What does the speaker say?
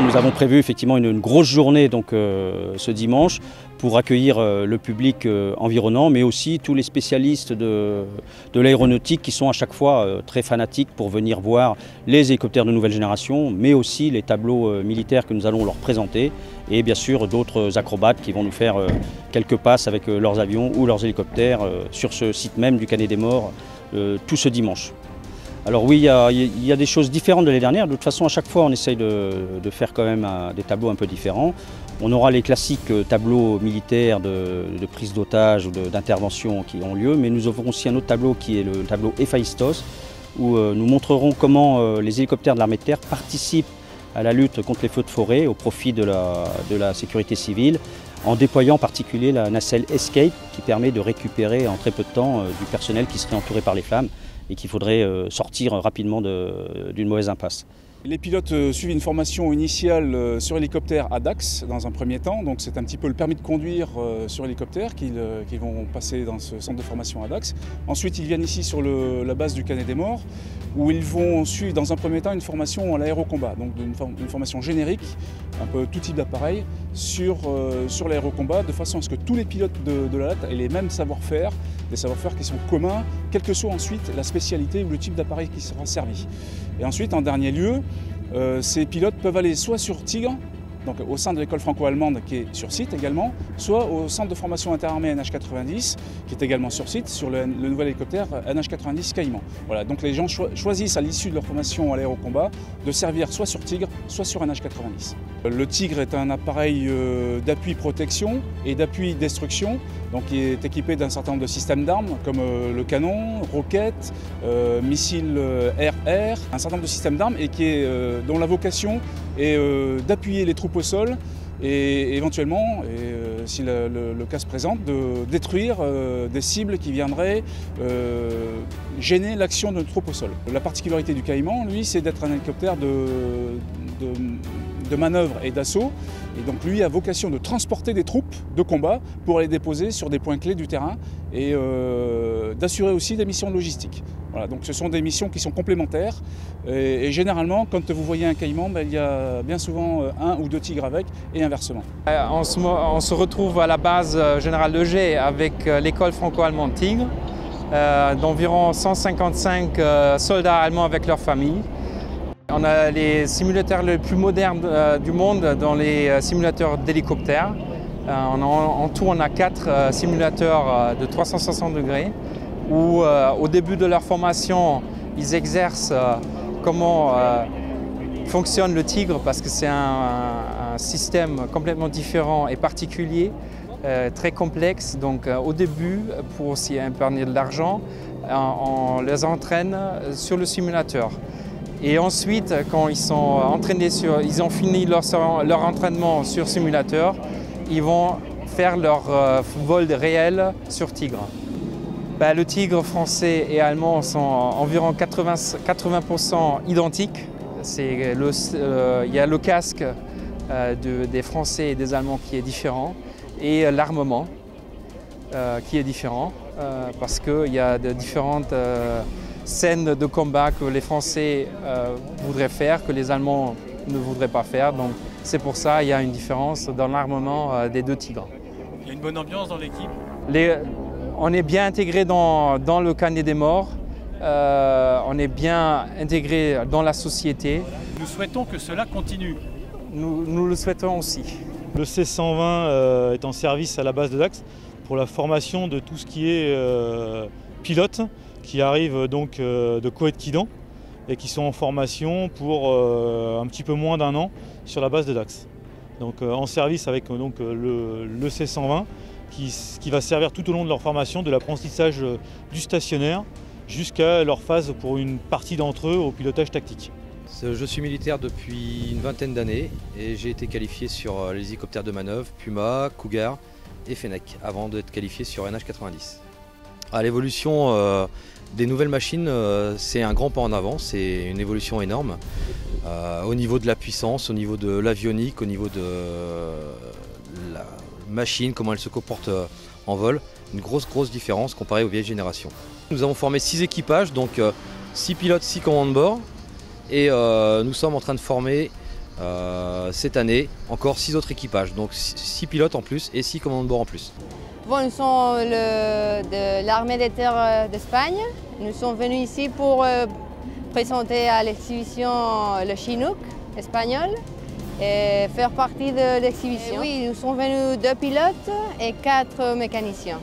nous avons prévu effectivement une grosse journée donc, ce dimanche pour accueillir le public environnant, mais aussi tous les spécialistes de l'aéronautique qui sont à chaque fois très fanatiques pour venir voir les hélicoptères de nouvelle génération, mais aussi les tableaux militaires que nous allons leur présenter, et bien sûr d'autres acrobates qui vont nous faire quelques passes avec leurs avions ou leurs hélicoptères sur ce site même du Canet des Morts tout ce dimanche. Alors oui, il y a des choses différentes de l'année dernière. De toute façon, à chaque fois, on essaye de faire quand même des tableaux un peu différents. On aura les classiques tableaux militaires de prise d'otages ou d'intervention qui ont lieu, mais nous avons aussi un autre tableau qui est le tableau Héphaïstos, où nous montrerons comment les hélicoptères de l'armée de terre participent à la lutte contre les feux de forêt au profit de la sécurité civile, en déployant en particulier la nacelle Escape qui permet de récupérer en très peu de temps du personnel qui serait entouré par les flammes et qu'il faudrait sortir rapidement d'une mauvaise impasse. Les pilotes suivent une formation initiale sur hélicoptère à Dax dans un premier temps, donc c'est un petit peu le permis de conduire sur hélicoptère qu'ils vont passer dans ce centre de formation à Dax. Ensuite ils viennent ici sur la base du Canet des Morts où ils vont suivre dans un premier temps une formation à l'aérocombat, donc une formation générique, un peu tout type d'appareil sur l'aérocombat, de façon à ce que tous les pilotes de la LAT aient les mêmes savoir-faire, des savoir-faire qui sont communs, quelle que soit ensuite la spécialité ou le type d'appareil qui sera servi. Et ensuite, en dernier lieu, ces pilotes peuvent aller soit sur Tigre, donc au sein de l'école franco-allemande qui est sur site également, soit au centre de formation interarmée NH90 qui est également sur site sur le nouvel hélicoptère NH90 Caïman. Voilà, donc les gens choisissent à l'issue de leur formation à l'aérocombat de servir soit sur Tigre, soit sur NH90. Le Tigre est un appareil d'appui protection et d'appui destruction, donc il est équipé d'un certain nombre de systèmes d'armes comme le canon, roquettes, missiles air-air, un certain nombre de systèmes d'armes et dont la vocation est d'appuyer les troupes au sol et éventuellement, si le cas se présente, de détruire des cibles qui viendraient gêner l'action de nos troupes au sol. La particularité du Caïman, lui, c'est d'être un hélicoptère de manœuvre et d'assaut. Et donc lui a vocation de transporter des troupes de combat pour les déposer sur des points clés du terrain et d'assurer aussi des missions logistiques. Voilà, donc ce sont des missions qui sont complémentaires et généralement quand vous voyez un Caïman, il y a bien souvent un ou deux tigres avec et inversement. On se retrouve à la base générale de G avec l'école franco-allemande Tigre, d'environ 155 soldats allemands avec leurs familles. On a les simulateurs les plus modernes du monde dans les simulateurs d'hélicoptères. En tout, on a 4 simulateurs de 360 degrés où au début de leur formation, ils exercent comment fonctionne le Tigre parce que c'est un système complètement différent et particulier, très complexe. Donc au début, pour aussi épargner de l'argent, on les entraîne sur le simulateur. Et ensuite, quand ils sont entraînés ils ont fini leur entraînement sur simulateur, ils vont faire leur vol réel sur Tigre. Le Tigre français et allemand sont environ 80% identiques. Il y a le casque des Français et des Allemands qui est différent et l'armement qui est différent parce qu'il y a de différentes scènes de combat que les Français voudraient faire, que les Allemands ne voudraient pas faire. Donc c'est pour ça qu'il y a une différence dans l'armement des deux Tigres. Il y a une bonne ambiance dans l'équipe? On est bien intégré dans le Canet des Morts, on est bien intégré dans la société. Nous souhaitons que cela continue. Nous le souhaitons aussi. Le C-120 est en service à la base de Dax pour la formation de tout ce qui est pilote, qui arrivent donc de Coët-Quidan et qui sont en formation pour un petit peu moins d'1 an sur la base de Dax. Donc en service avec le C-120 qui va servir tout au long de leur formation de l'apprentissage du stationnaire jusqu'à leur phase pour une partie d'entre eux au pilotage tactique. Je suis militaire depuis une vingtaine d'années et j'ai été qualifié sur les hélicoptères de manœuvre, Puma, Cougar et Fennec avant d'être qualifié sur NH90. L'évolution des nouvelles machines, c'est un grand pas en avant, c'est une évolution énorme au niveau de la puissance, au niveau de l'avionique, au niveau de la machine, comment elle se comporte en vol. Une grosse différence comparée aux vieilles générations. Nous avons formé 6 équipages, donc 6 pilotes, 6 commandes de bord. Et nous sommes en train de former Cette année, encore 6 autres équipages, donc 6 pilotes en plus et 6 commandants de bord en plus. Bon, nous sommes de l'armée des terres d'Espagne. Nous sommes venus ici pour présenter à l'exhibition le Chinook espagnol et faire partie de l'exhibition. Oui, nous sommes venus 2 pilotes et 4 mécaniciens.